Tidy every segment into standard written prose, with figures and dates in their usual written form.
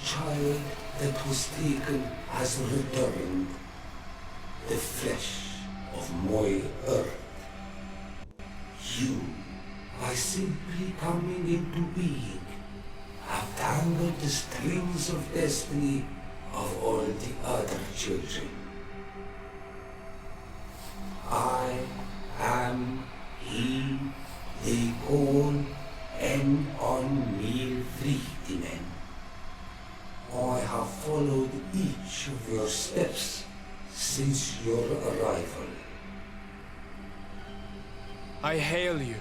child that was taken has returned, the flesh of my earth. You, by simply coming into being, have tangled the strings of destiny of all the other children. I am he they call on frichtimen. I have followed each of your steps since your arrival. I hail you,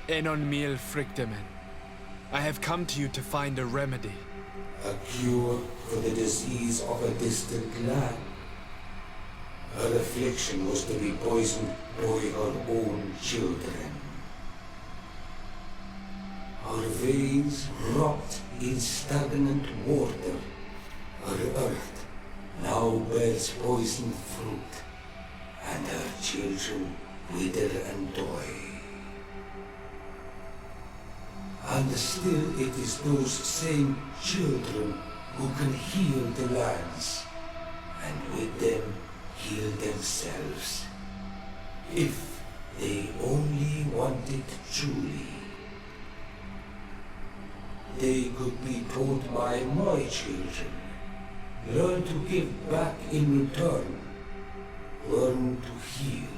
frichtimen. I have come to you to find a remedy. A cure for the disease of a distant land. Her affliction was to be poisoned by her own children. Her veins rot in stagnant water. Her earth now bears poisoned fruit, and her children wither and die. And still it is those same children who can heal the lands, and with them heal themselves, if they only want it truly. They could be taught by my children, learn to give back in return, learn to heal.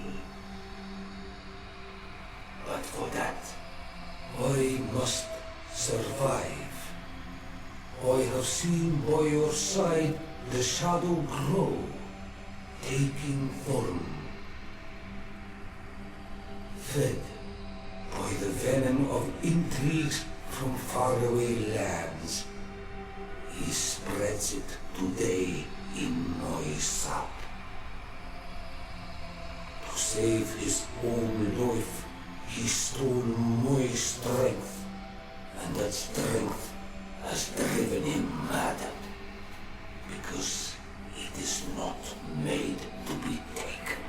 But for that, I must survive. I have seen by your side the shadow grow, taking form. Fed by the venom of intrigues from faraway lands, he spreads it today in my sap. To save his own life, he stole my strength, and that strength has driven him mad, because it is not made to be taken.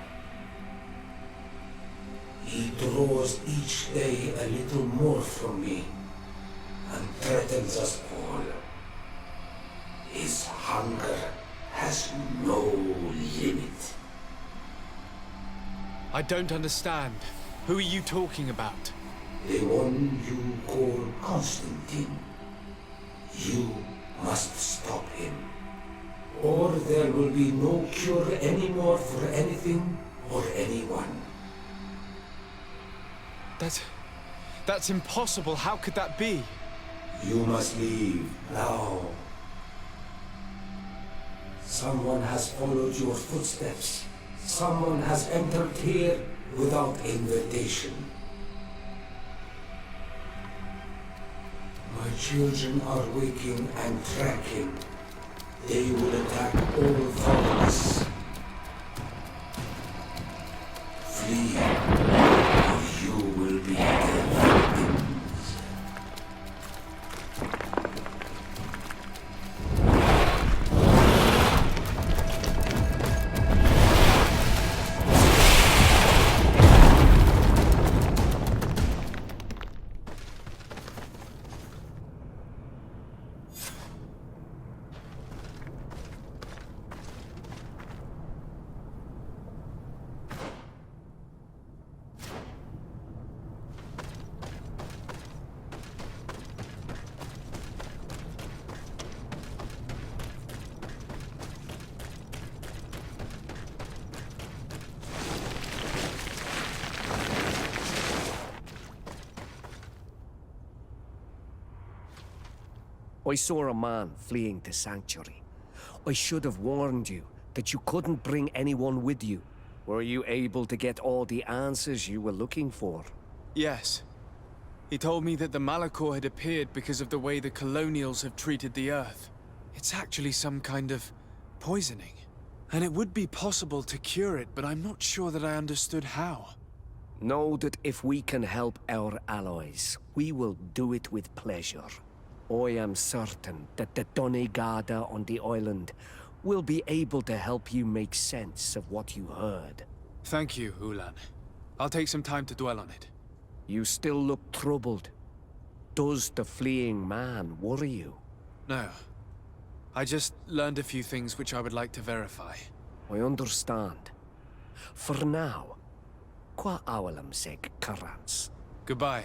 He draws each day a little more from me, and threatens us all. His hunger has no limit. I don't understand. Who are you talking about? The one you call Constantine. You must stop him, or there will be no cure anymore for anything or anyone. That's impossible. How could that be? You must leave now. Someone has followed your footsteps. Someone has entered here without invitation. My children are waking and tracking. They will attack all followers. Flee, or you will be their victims. I saw a man fleeing to Sanctuary. I should have warned you that you couldn't bring anyone with you. Were you able to get all the answers you were looking for? Yes. He told me that the Malachor had appeared because of the way the Colonials have treated the Earth. It's actually some kind of poisoning. And it would be possible to cure it, but I'm not sure that I understood how. Know that if we can help our allies, we will do it with pleasure. I am certain that the Donegada on the island will be able to help you make sense of what you heard. Thank you, Ulan. I'll take some time to dwell on it. You still look troubled. Does the fleeing man worry you? No. I just learned a few things which I would like to verify. I understand. For now, qua awalam seg karans. Goodbye.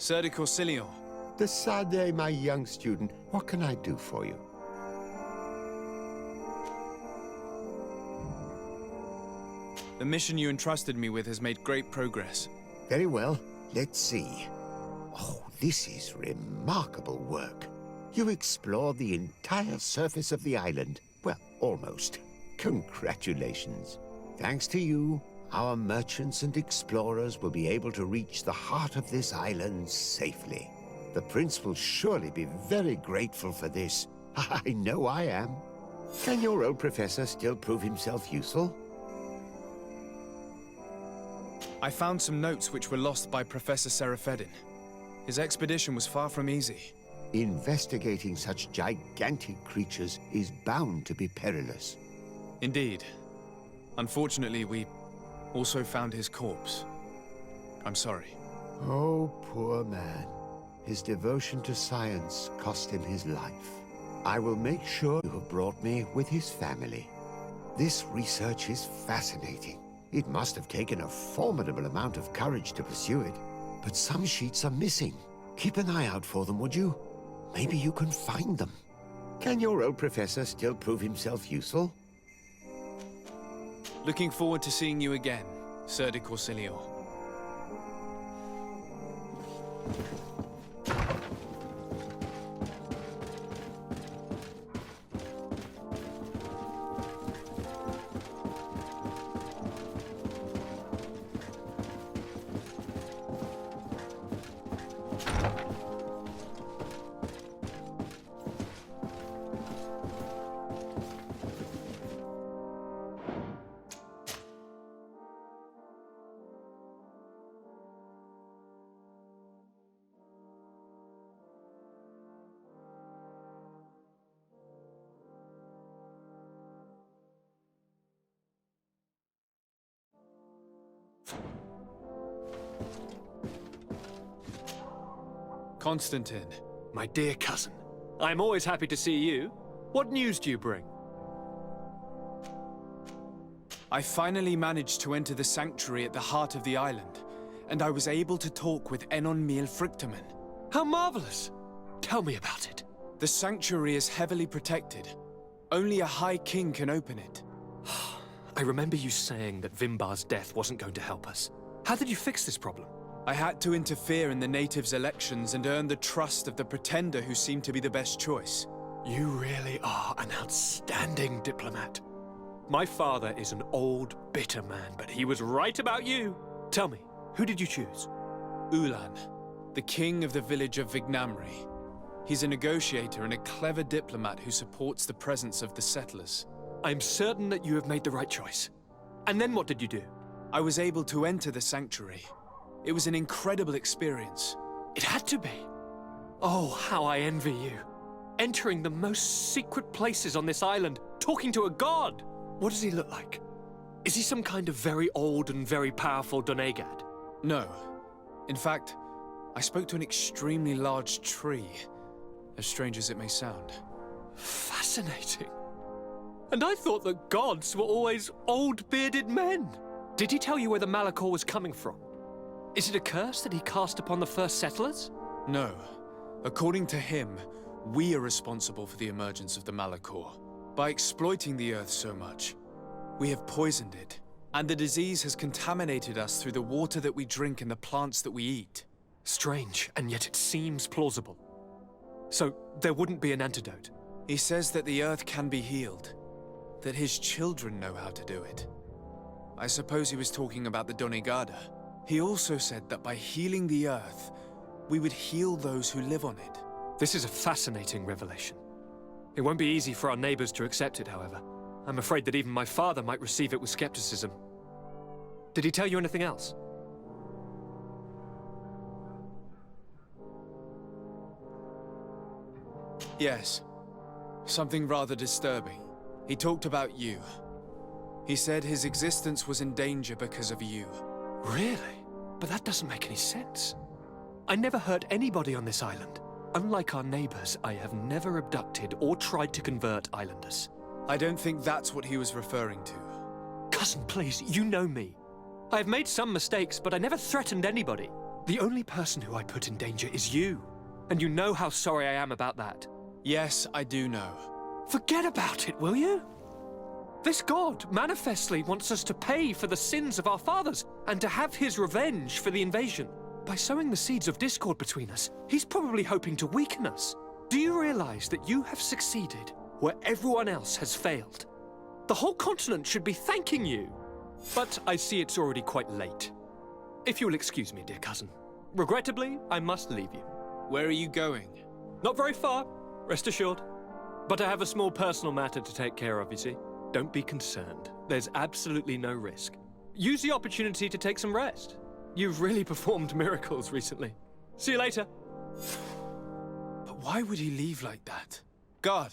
Sir de Corsilion. Decidez, my young student, what can I do for you? The mission you entrusted me with has made great progress. Very well. Let's see. Oh, this is remarkable work. You explored the entire surface of the island. Well, almost. Congratulations. Thanks to you, our merchants and explorers will be able to reach the heart of this island safely. The prince will surely be very grateful for this. I know I am. Can your old professor still prove himself useful? I found some notes which were lost by Professor Serafedin. His expedition was far from easy. Investigating such gigantic creatures is bound to be perilous. Indeed. Unfortunately, we also found his corpse. I'm sorry. Oh, poor man. His devotion to science cost him his life. I will make sure you have brought me with his family. This research is fascinating. It must have taken a formidable amount of courage to pursue it. But some sheets are missing. Keep an eye out for them, would you? Maybe you can find them. Can your old professor still prove himself useful? Looking forward to seeing you again, Sir de Corsilion. Constantine. My dear cousin, I'm always happy to see you. What news do you bring? I finally managed to enter the sanctuary at the heart of the island, and I was able to talk with Enon Frichtimen. How marvelous! Tell me about it. The sanctuary is heavily protected. Only a High King can open it. I remember you saying that Vimbar's death wasn't going to help us. How did you fix this problem? I had to interfere in the natives' elections and earn the trust of the pretender who seemed to be the best choice. You really are an outstanding diplomat. My father is an old, bitter man, but he was right about you. Tell me, who did you choose? Ulan, the king of the village of Vignamri. He's a negotiator and a clever diplomat who supports the presence of the settlers. I'm certain that you have made the right choice. And then what did you do? I was able to enter the sanctuary. It was an incredible experience. It had to be. Oh, how I envy you. Entering the most secret places on this island, talking to a god. What does he look like? Is he some kind of very old and very powerful Donegad? No. In fact, I spoke to an extremely large tree, as strange as it may sound. Fascinating. And I thought that gods were always old, bearded men. Did he tell you where the Malachor was coming from? Is it a curse that he cast upon the first settlers? No. According to him, we are responsible for the emergence of the Malachor. By exploiting the Earth so much, we have poisoned it, and the disease has contaminated us through the water that we drink and the plants that we eat. Strange, and yet it seems plausible. So, there wouldn't be an antidote? He says that the Earth can be healed, that his children know how to do it. I suppose he was talking about the Donegada. He also said that by healing the Earth, we would heal those who live on it. This is a fascinating revelation. It won't be easy for our neighbors to accept it, however. I'm afraid that even my father might receive it with skepticism. Did he tell you anything else? Yes. Something rather disturbing. He talked about you. He said his existence was in danger because of you. Really? But that doesn't make any sense. I never hurt anybody on this island. Unlike our neighbors, I have never abducted or tried to convert islanders. I don't think that's what he was referring to. Cousin, please, you know me. I have made some mistakes, but I never threatened anybody. The only person who I put in danger is you. And you know how sorry I am about that. Yes, I do know. Forget about it, will you? This god manifestly wants us to pay for the sins of our fathers and to have his revenge for the invasion. By sowing the seeds of discord between us, he's probably hoping to weaken us. Do you realize that you have succeeded where everyone else has failed? The whole continent should be thanking you. But I see it's already quite late. If you will excuse me, dear cousin. Regrettably, I must leave you. Where are you going? Not very far, rest assured. But I have a small personal matter to take care of, you see. Don't be concerned. There's absolutely no risk. Use the opportunity to take some rest. You've really performed miracles recently. See you later. But why would he leave like that? Guard,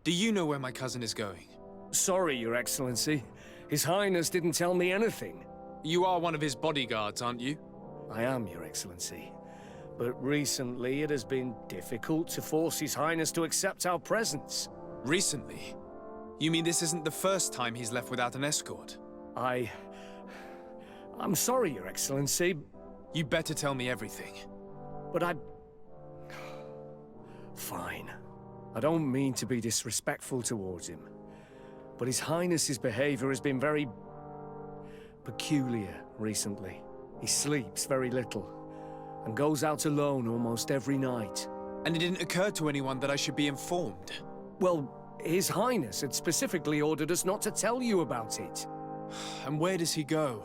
do you know where my cousin is going? Sorry, Your Excellency. His Highness didn't tell me anything. You are one of his bodyguards, aren't you? I am, Your Excellency. But recently it has been difficult to force His Highness to accept our presence. Recently? You mean this isn't the first time he's left without an escort? I'm sorry, Your Excellency, You better tell me everything. but Fine. I don't mean to be disrespectful towards him, but His Highness's behavior has been very peculiar recently. He sleeps very little and goes out alone almost every night. And it didn't occur to anyone that I should be informed. Well, His Highness had specifically ordered us not to tell you about it. And where does he go?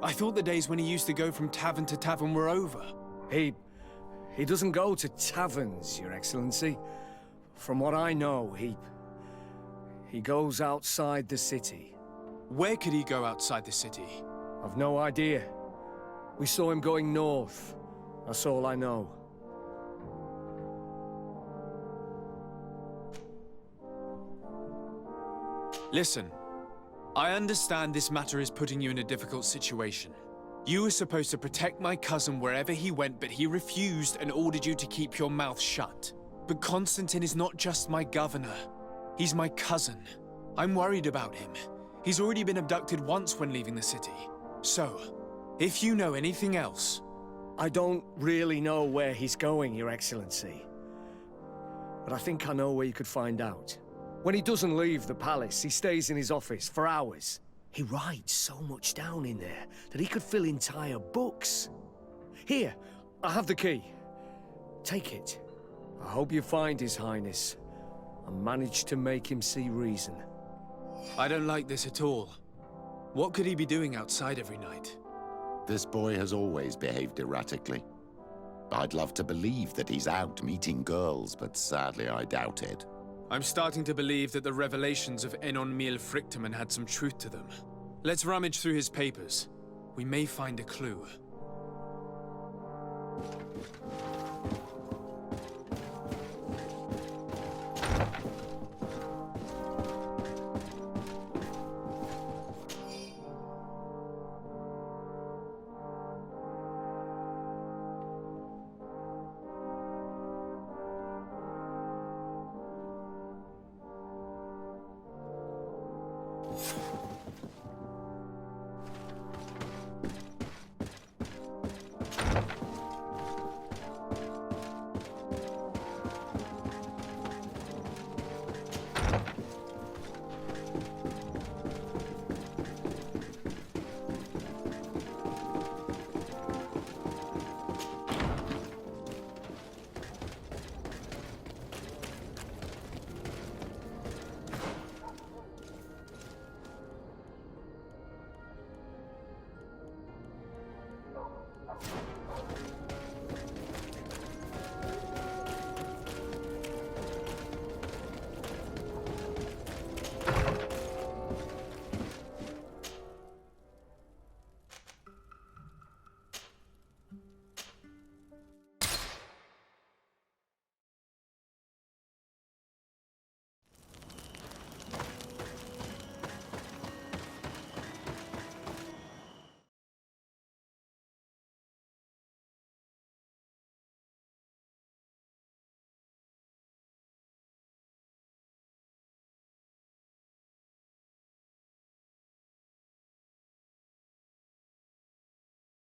I thought the days when he used to go from tavern to tavern were over. He doesn't go to taverns, Your Excellency. From what I know, he goes outside the city. Where could he go outside the city? I've no idea. We saw him going north. That's all I know. Listen, I understand this matter is putting you in a difficult situation. You were supposed to protect my cousin wherever he went, but he refused and ordered you to keep your mouth shut. But Constantine is not just my governor. He's my cousin. I'm worried about him. He's already been abducted once when leaving the city. So, if you know anything else... I don't really know where he's going, Your Excellency. But I think I know where you could find out. When he doesn't leave the palace, he stays in his office for hours. He writes so much down in there that he could fill entire books. Here, I have the key. Take it. I hope you find His Highness and manage to make him see reason. I don't like this at all. What could he be doing outside every night? This boy has always behaved erratically. I'd love to believe that he's out meeting girls, but sadly I doubt it. I'm starting to believe that the revelations of Enon Frichtimen had some truth to them. Let's rummage through his papers. We may find a clue.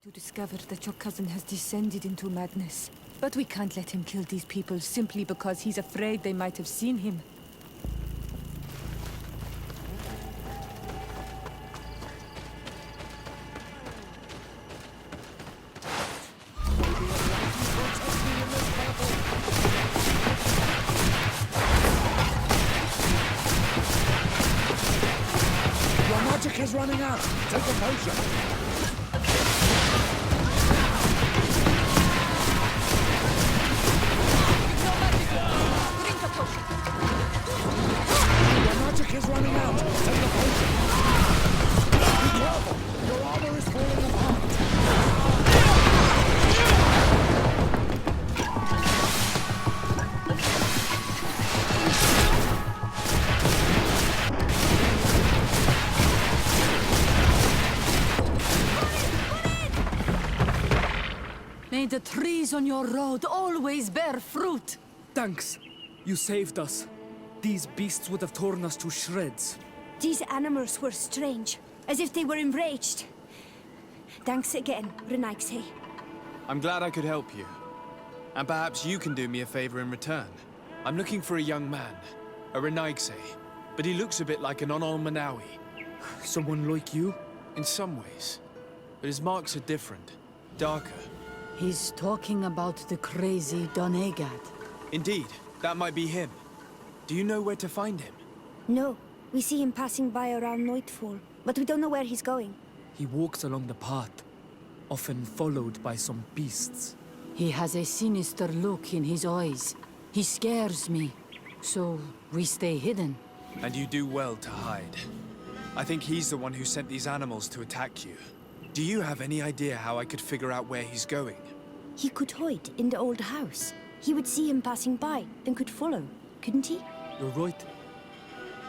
To discover that your cousin has descended into madness. But we can't let him kill these people simply because he's afraid they might have seen him. Your magic is running out! Take a potion! Your magic is running out! Take a potion! Be careful! Your armor is falling apart! May the trees on your road always bear fruit! Thanks. You saved us. These beasts would have torn us to shreds. These animals were strange, as if they were enraged. Thanks again, Renaigse. I'm glad I could help you. And perhaps you can do me a favor in return. I'm looking for a young man, a Renaigse, but he looks a bit like an Onol Manawi. Someone like you? In some ways. But his marks are different, darker. He's talking about the crazy Donegad. Indeed, that might be him. Do you know where to find him? No, we see him passing by around nightfall, but we don't know where he's going. He walks along the path, often followed by some beasts. He has a sinister look in his eyes. He scares me. So, we stay hidden. And you do well to hide. I think he's the one who sent these animals to attack you. Do you have any idea how I could figure out where he's going? He could hide in the old house. He would see him passing by, then could follow, couldn't he? You're right.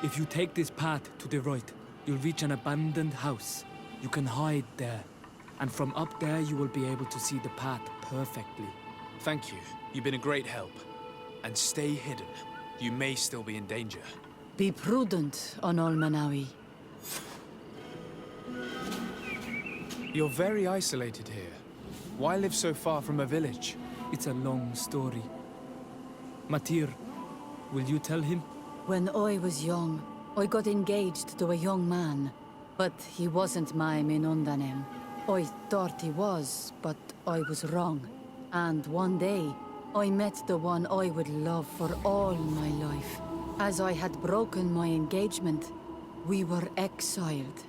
If you take this path to the right, you'll reach an abandoned house. You can hide there. And from up there, you will be able to see the path perfectly. Thank you. You've been a great help. And stay hidden. You may still be in danger. Be prudent, Onol Manawi. You're very isolated here. Why live so far from a village? It's a long story. Matir, will you tell him? When I was young, I got engaged to a young man. But he wasn't my Minundanem. I thought he was, but I was wrong. And one day, I met the one I would love for all my life. As I had broken my engagement, we were exiled.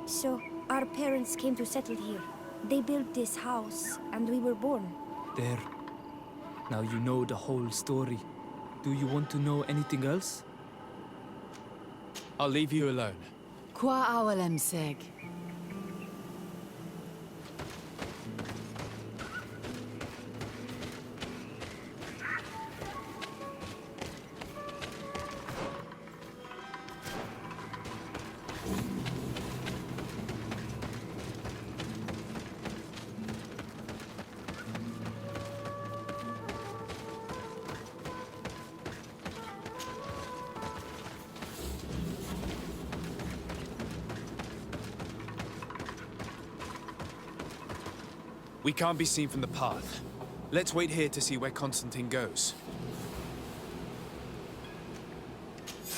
So, our parents came to settle here. They built this house, and we were born. There. Now you know the whole story. Do you want to know anything else? I'll leave you alone. Qua awalem seg. We can't be seen from the path. Let's wait here to see where Constantine goes.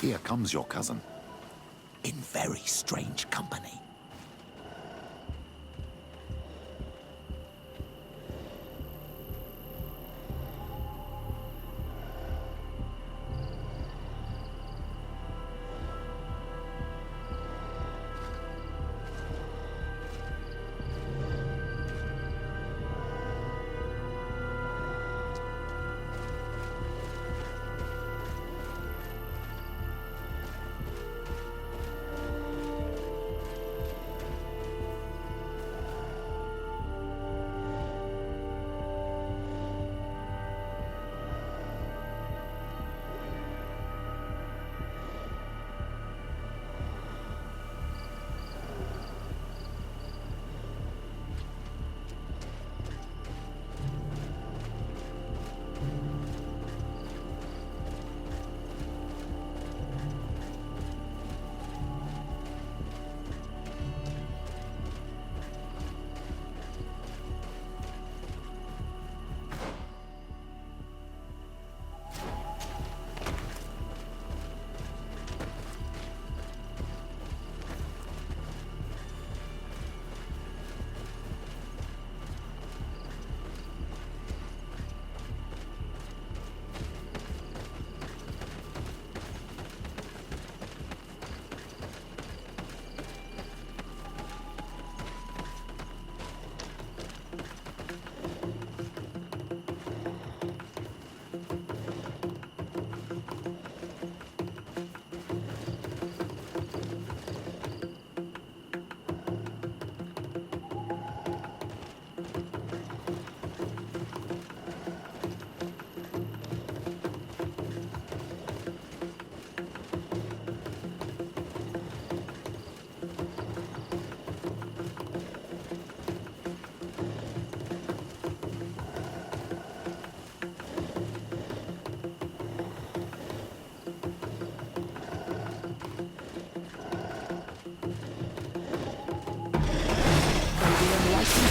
Here comes your cousin. In very strange company.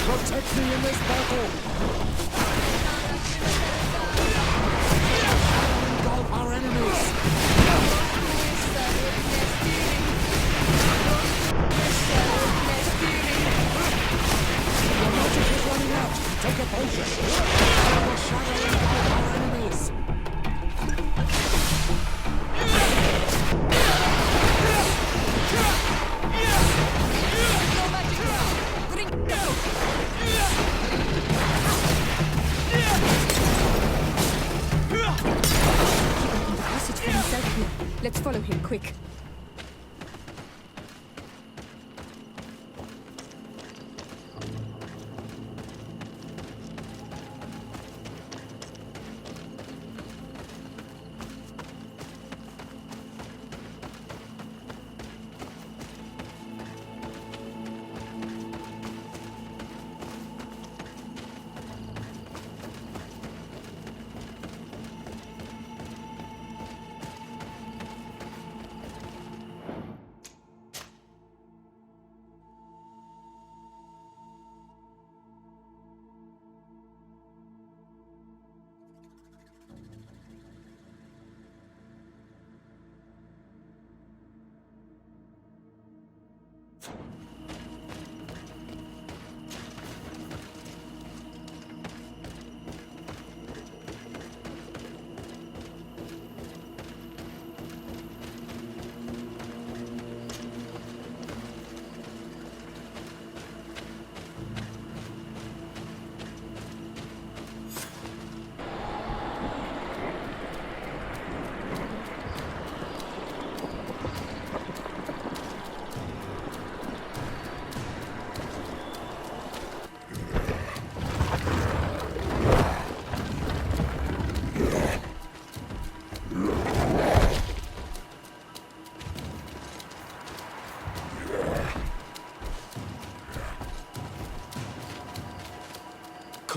Protect me in this battle! Engulf our enemies! Your magic is running out! Take a potion! The shadow engulf our enemies!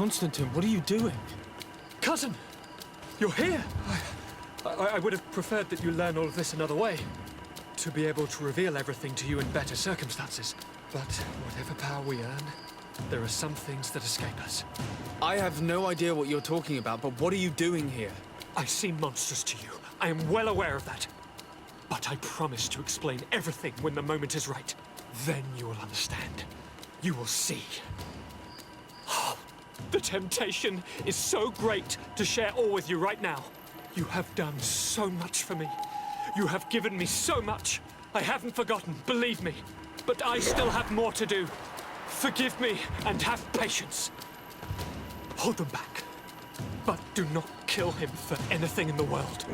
Constantine, what are you doing? Cousin! You're here! I would have preferred that you learn all of this another way. To be able to reveal everything to you in better circumstances. But whatever power we earn, there are some things that escape us. I have no idea what you're talking about, but what are you doing here? I seem monstrous to you. I am well aware of that. But I promise to explain everything when the moment is right. Then you will understand. You will see. Oh, the temptation is so great to share all with you right now. You have done so much for me. You have given me so much. I haven't forgotten, believe me. But I still have more to do. Forgive me and have patience. Hold them back. But do not kill him for anything in the world.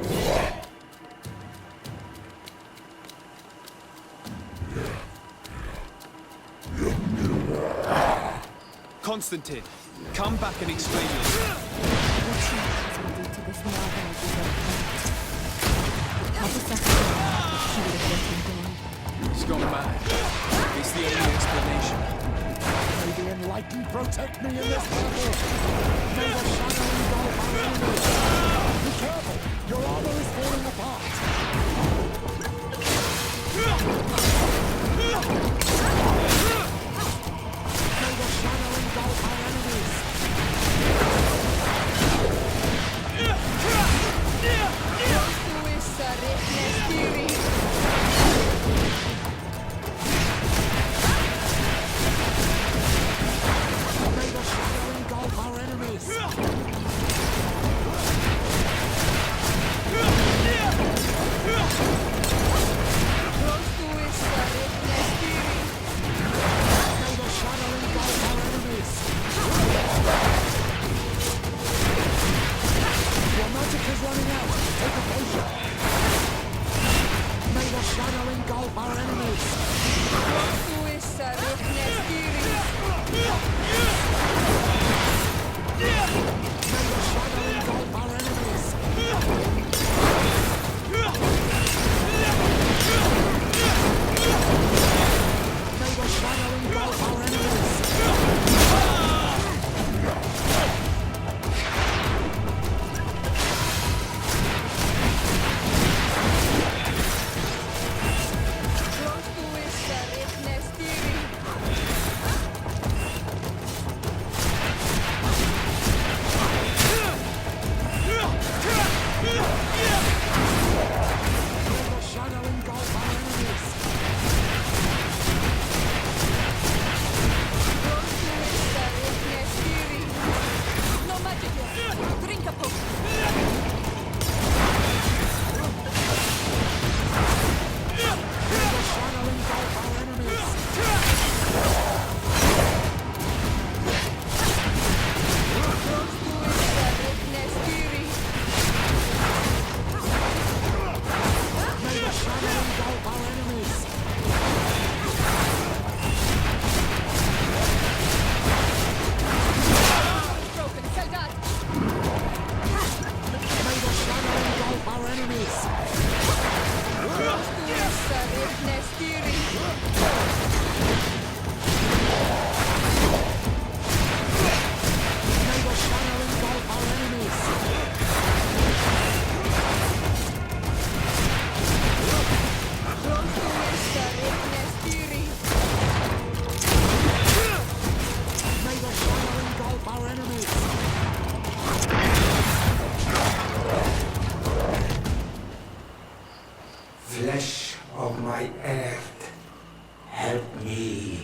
Constantine, come back and explain yourself. He's gone mad. It's the only explanation. May the enlightened protect me in this battle! May the shadow engulf our enemies! Be careful! Your armor is falling apart! May the shadow engulf our enemies! May the shadow engulf our enemies! May the shadow engulf our enemies! Your magic is running out! Take a potion! May the shadow engulf our enemies! May the shadow engulf our enemies! May the shadow engulf our enemies! May the shadow engulf our enemies! No magic here. Drink a potion. May the shadow engulf our enemies! May the shadow engulf our enemies! Broken. Soldat. May the shadow engulf our enemies! May the shadow engulf our enemies! May the shadow engulf our enemies! Flesh of my earth, help me.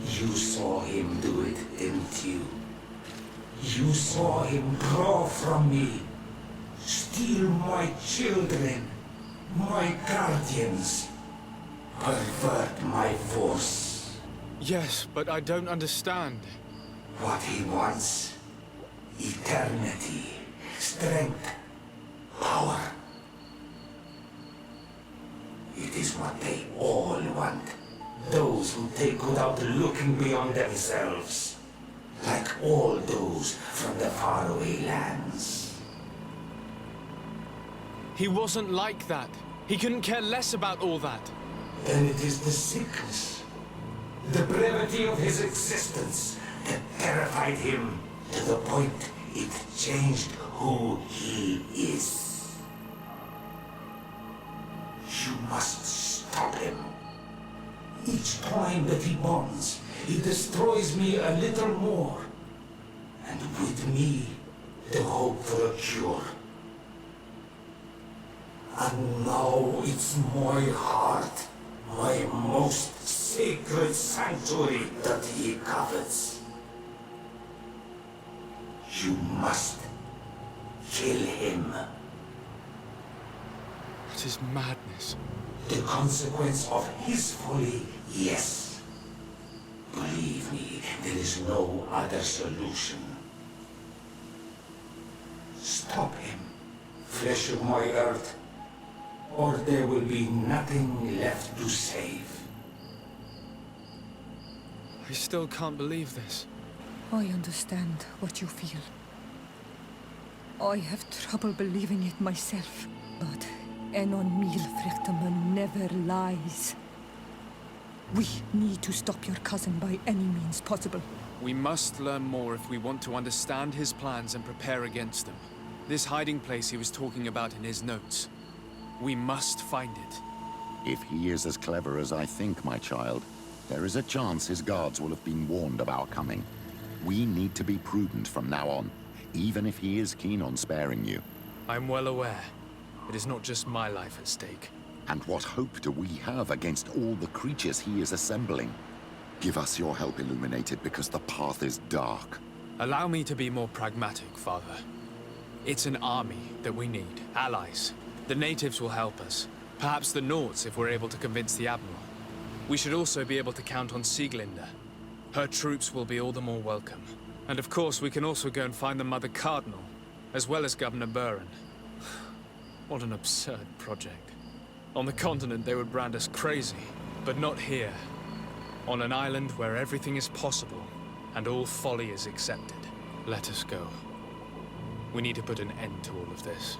You saw him do it, didn't you? You saw him draw from me, steal my children, my guardians, pervert my force. Yes, but I don't understand. What he wants, eternity, strength, power. It is what they all want. Those who take without looking beyond themselves. Like all those from the faraway lands. He wasn't like that. He couldn't care less about all that. Then it is the sickness, the brevity of his existence that terrified him. to the point it changed who he is. You must stop him. Each time that he bonds, he destroys me a little more. And with me, the hope for a cure. And now it's my heart, my most sacred sanctuary that he covets. You must kill him. It is madness. The consequence of his folly, yes. Believe me, there is no other solution. Stop him, flesh of my earth, or there will be nothing left to save. I still can't believe this. I understand what you feel. I have trouble believing it myself, but Enon Mil Frichtimen never lies. We need to stop your cousin by any means possible. We must learn more if we want to understand his plans and prepare against them. This hiding place he was talking about in his notes. We must find it. If he is as clever as I think, my child, there is a chance his guards will have been warned of our coming. We need to be prudent from now on, even if he is keen on sparing you. I'm well aware. It is not just my life at stake. And what hope do we have against all the creatures he is assembling? Give us your help, Illuminated, because the path is dark. Allow me to be more pragmatic, Father. It's an army that we need, allies. The natives will help us. Perhaps the Nords if we're able to convince the Admiral. We should also be able to count on Sieglinde. Her troops will be all the more welcome. And of course, we can also go and find the Mother Cardinal, as well as Governor Buren. What an absurd project. On the continent, they would brand us crazy, but not here. On an island where everything is possible, and all folly is accepted. Let us go. We need to put an end to all of this.